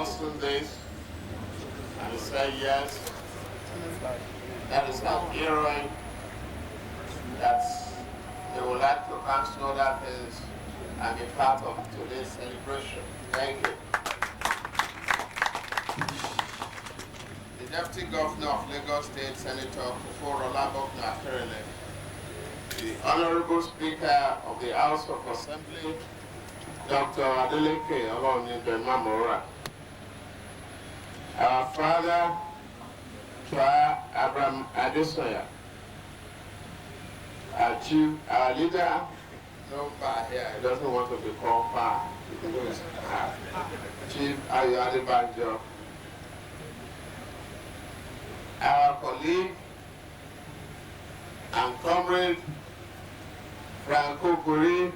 Sundays, and he said yes. That is an heroine that they would like to ask other things and be part of today's celebration. Thank you. The Deputy Governor of Lagos State, Senator Kufo-Rola Bokna-Akerele, the Honorable Speaker of the House of Assembly, Dr. Adeleke Olonide-Mamora, our father, Twa Abraham Adesoya, our chief, our leader, no far here, he doesn't want to be called far. Chief Ayo Adebanjo, our colleague and comrade Franco Kuri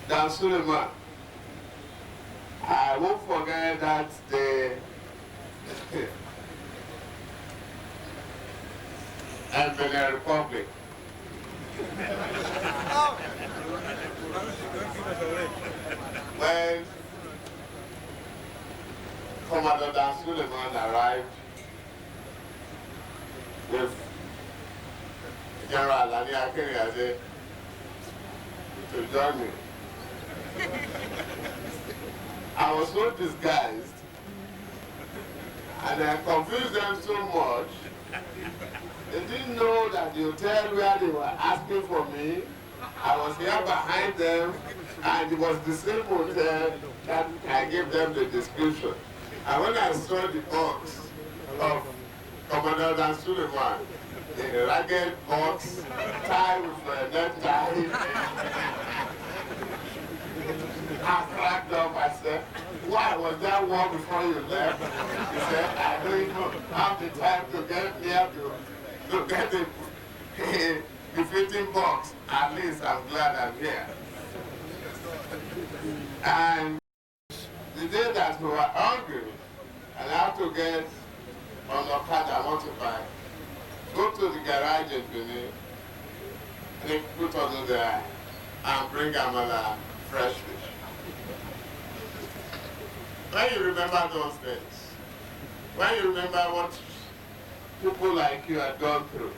Dan Suleiman. I won't forget that the and Benin Republic. When Commander Dan Suleiman arrived with General Alhaja Kudirat to join me, I was so disguised and I confused them so much. They didn't know that the hotel where they were asking for me, I was here behind them, and it was the same hotel that I gave them the description. And when I saw the box of Commander Dan Suleiman, a ragged box, tied with a necktie, I cracked up. I said, why was that war before you left? He said, I don't even have the time to get near to get the fitting box. At least I'm glad I'm here. And the day that we were hungry, and I have to get on the Okada motorbike, go to the garage in Benin, and they put on there and bring amala fresh fish. When you remember those days, when you remember what people like you had gone through,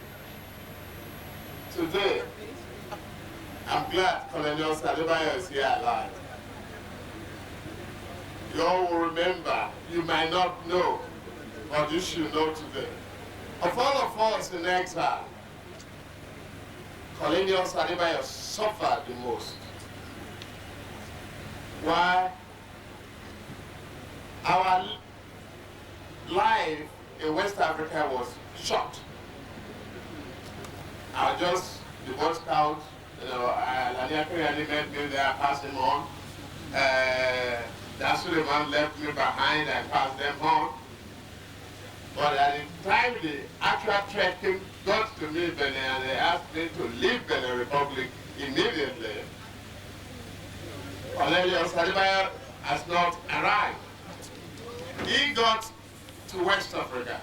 today, I'm glad Colonel Salibayo is here alive. You all will remember, you might not know, but you should know today. Of all of us in exile, Colonel Salibayo suffered the most. Why? Our life in West Africa was short. I was just the Boy Scout, Alhaja Kudirat met me there, passed him on. Dan Suleiman left me behind and passed them on. But at the time the actual threat got to me, Benin, and they asked me to leave Benin Republic immediately. Colonel Salibayo has not arrived. He got to West Africa.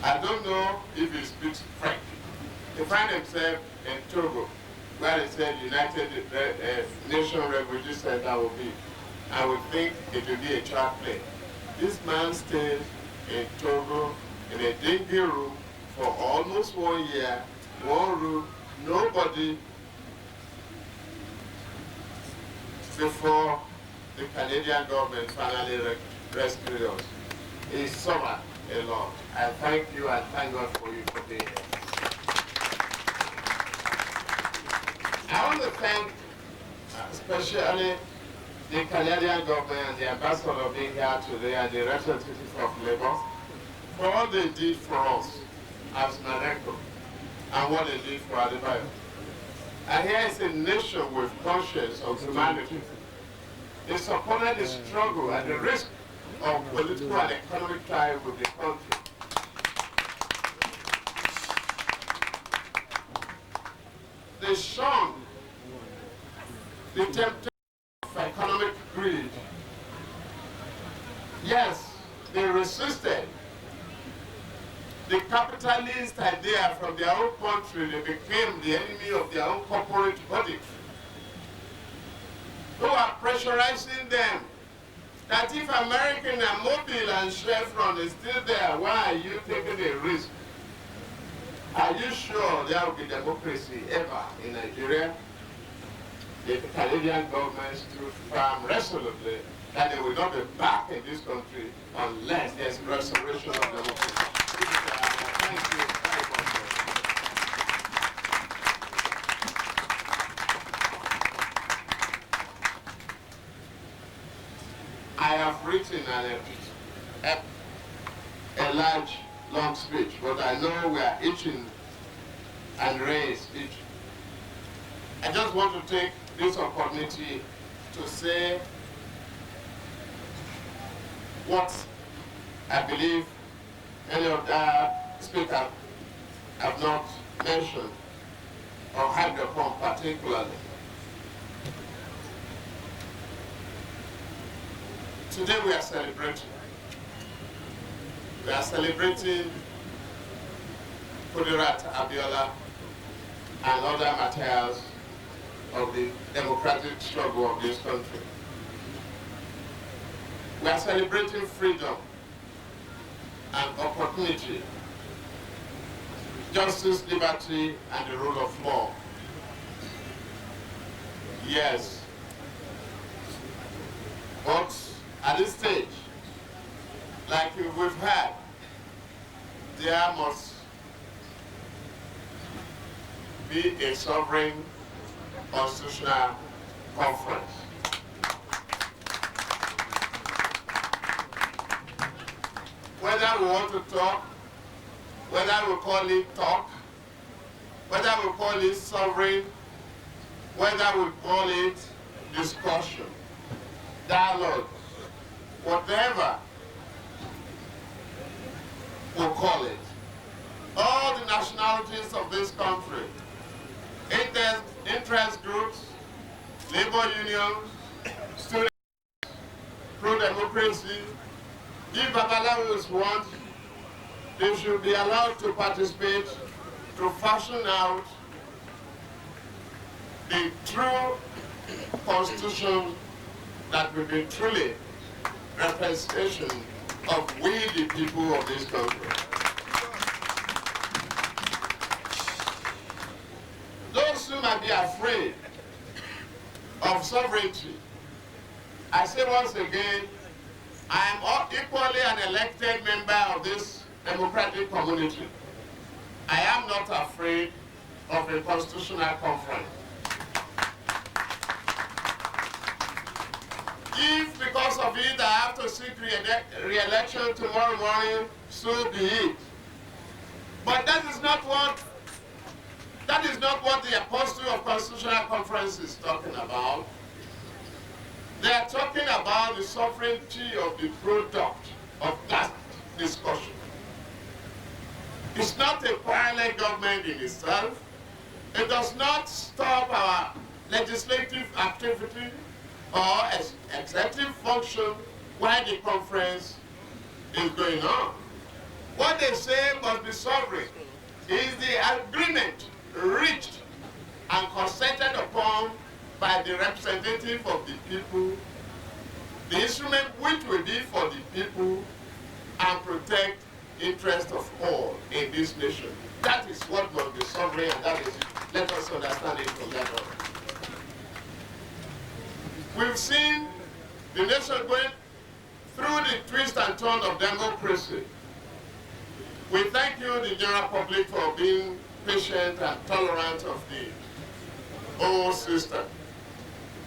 I don't know if he speaks French. He found himself in Togo, where he said United Nations Refugee Center will be. I would think it would be a child play. This man stayed in Togo in a dingy room for almost 1 year, one room, nobody, before the Canadian government finally rescued us. He suffered a lot. I thank you and thank God for you for being here. I want to thank especially the Canadian government and the ambassador being here today and the representative of Lagos for all they did for us as Nadeco and what they did for Adebayo. And here is a nation with conscience of humanity. They supported the struggle and the risk of political and economic tie with the country. They shunned the temptation of economic greed. Yes, they resisted the capitalist idea from their own country. They became the enemy of their own corporate body, who are are pressurizing them that if American and Mobil and Chevron is still there, why are you taking a risk? Are you sure there will be democracy ever in Nigeria? The Canadian government stood firm resolutely that they will not be back in this country unless there's restoration of democracy. Thank you very much. I have written a large, long speech, but I know we are itching and raised speech. I just want to take this opportunity to say what I believe many of the speakers have not mentioned or had upon particularly. Today we are celebrating. We are celebrating Kudirat Abiola and other materials of the democratic struggle of this country. We are celebrating freedom and opportunity, justice, liberty, and the rule of law. Yes, but at this stage, like we've had, there must be a sovereign constitutional conference. Whether we want to talk, whether we call it talk, whether we call it sovereign, whether we call it discussion, dialogue, whatever we call it, all the nationalities of this country, interest groups, labor unions, students, pro-democracy, if Babalawos want, they should be allowed to participate to fashion out the true constitution that will be truly representation of we the people of this country. Those who might be afraid of sovereignty, I say once again, I am equally an elected member of this democratic community. I am not afraid of a constitutional conference. If because of it I have to seek re-election tomorrow morning, so be it. But that is not what the apostle of constitutional conference is talking about. They are talking about the sovereignty of the product of that discussion. It's not a parallel government in itself. It does not stop our legislative activity or executive function while the conference is going on. What they say must be sovereign is the agreement reached and consented upon by the representative of the people, the instrument which will be for the people and protect interest of all in this nation. That is what must be sovereign, and that is it. Let us understand it from that on. We've seen the nation going through the twist and turn of democracy. We thank you, the general public, for being patient and tolerant of the old system.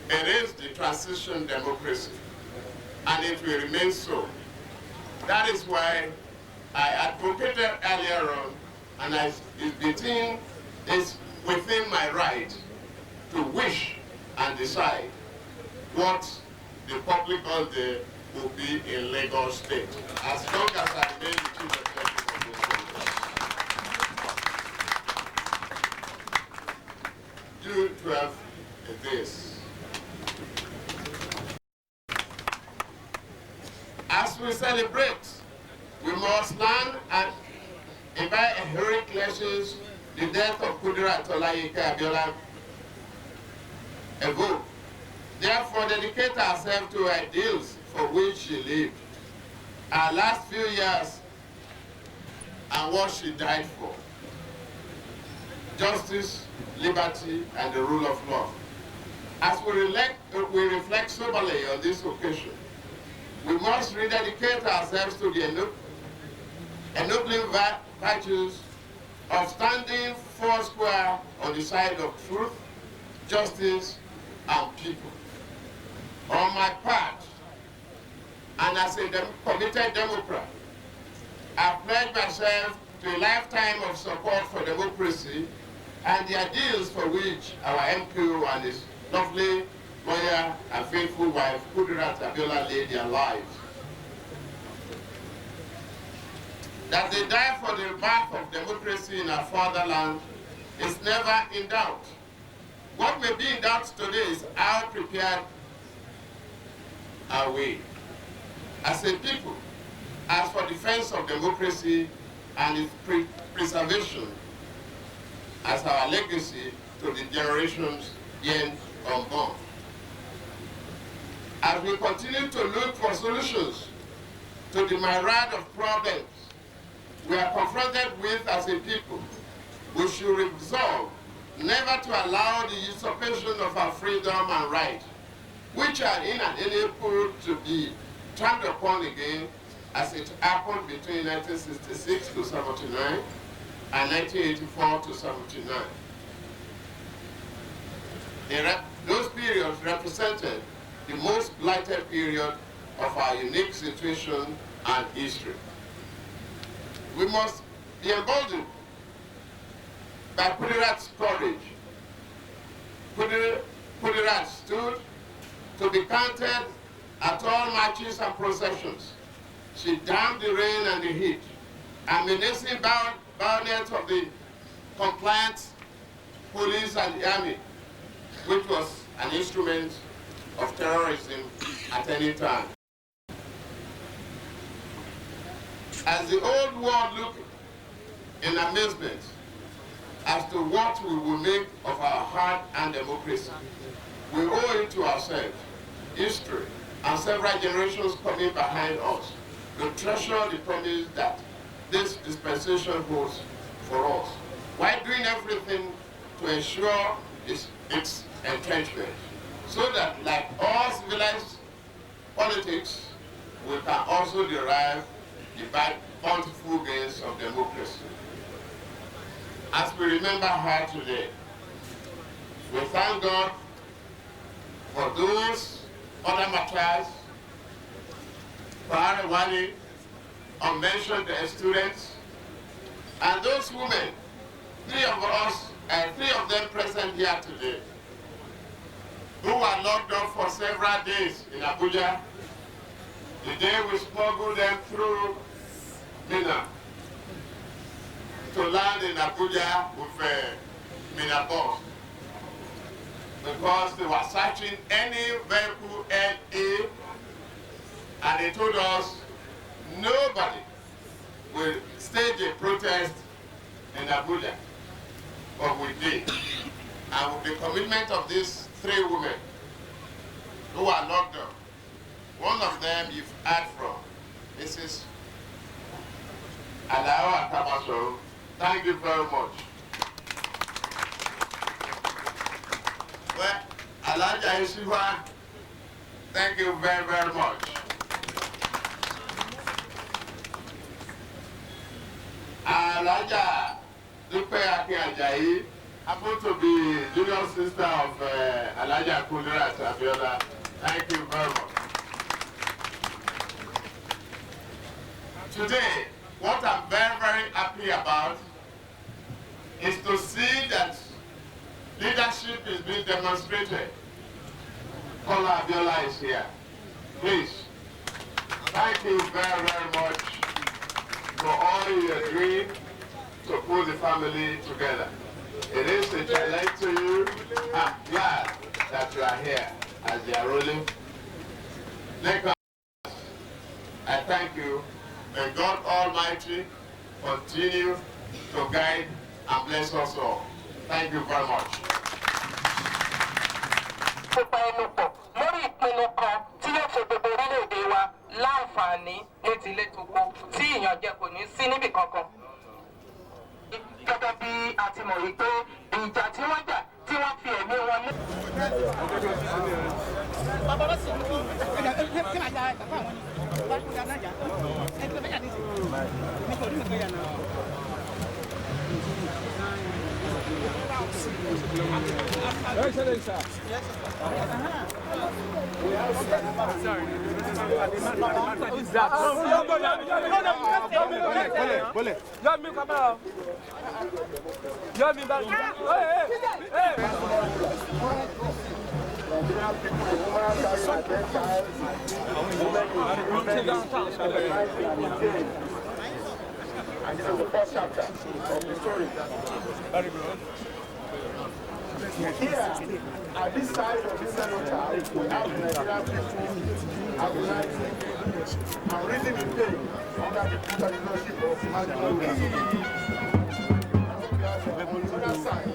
It is the transition democracy, and it will remain so. That is why I advocated earlier on, and it's within my right to wish and decide what the public holiday will be in Lagos State, as long as I remain the chief executive of this country. June 12 is this. As we celebrate, we must learn and invite heroic lessons the death of Kudirat Abiola evoked. therefore dedicate ourselves to ideals for which she lived, our last few years, and what she died for: justice, liberty, and the rule of law. As we reflect soberly on this occasion, we must rededicate ourselves to the ennobling virtues of standing foursquare on the side of truth, justice, and people. On my part, and as a committed Democrat, I pledge myself to a lifetime of support for democracy and the ideals for which our MQ and his lovely, loyal, and faithful wife, Kudirat Abiola, laid their lives. That they die for the birth of democracy in our fatherland is never in doubt. What may be in doubt today is how prepared are we as a people, as for defense of democracy and its preservation as our legacy to the generations yet unborn. As we continue to look for solutions to the myriad of problems we are confronted with as a people, we should resolve never to allow the usurpation of our freedom and rights, which are inalienable, to be turned upon again as it happened between 1966 to 79 and 1984 to 79. Those periods represented the most blighted period of our unique situation and history. We must be emboldened by Kudirat's courage. Kudirat stood to be counted at all marches and processions. She dammed the rain and the heat, and menacing violence of the compliant police and the army, which was an instrument of terrorism at any time. As the old world looked in amazement as to what we will make of our hard-earned democracy, we owe it to ourselves, history, and several generations coming behind us to treasure the promise that this dispensation holds for us, while doing everything to ensure its entrenchment, so that, like all civilized politics, we can also derive the bountiful gains of democracy. As we remember her today, we thank God for those other matters, for our Wali, unmentioned students, and those women, three of them present here today, who were locked up for several days in Abuja, the day we smuggled them through Mina to land in Abuja with a Mina bus, because they were searching any vehicle LA, and they told us nobody will stage a protest in Abuja, but we did. And with the commitment of these three women who are locked up, one of them you've heard from, Mrs. Alhaja Kudirat Abiola. Thank you very much. Well, Alhaja Asiwaju, thank you very, very much. Alhaja Kudirat happened to be junior sister of Alhaja Kudirat Abiola. Thank you very much. Today, what I'm very, very happy about is to see that leadership is being demonstrated. Bola Abiola is here. Please, thank you very, very much for all you are doing to pull the family together. It is a challenge to you. I'm glad that you are here as they are rolling. I thank you. May God Almighty continue to guide and bless us all. Thank you very much. ìbàjẹ́ kò ní sí níbì kankan. Gẹ́gẹ́ bí a ti mọ̀ wípé ìjà tí wọ́n jà tí wọ́n fi ẹ̀mí wọn lé. Excellency. And this is the first chapter of the story. Very good. Here, at this side of this cenotaph, we have Nigerian people agonizing and reading in pain under the leadership of Asiwaju. On the other side,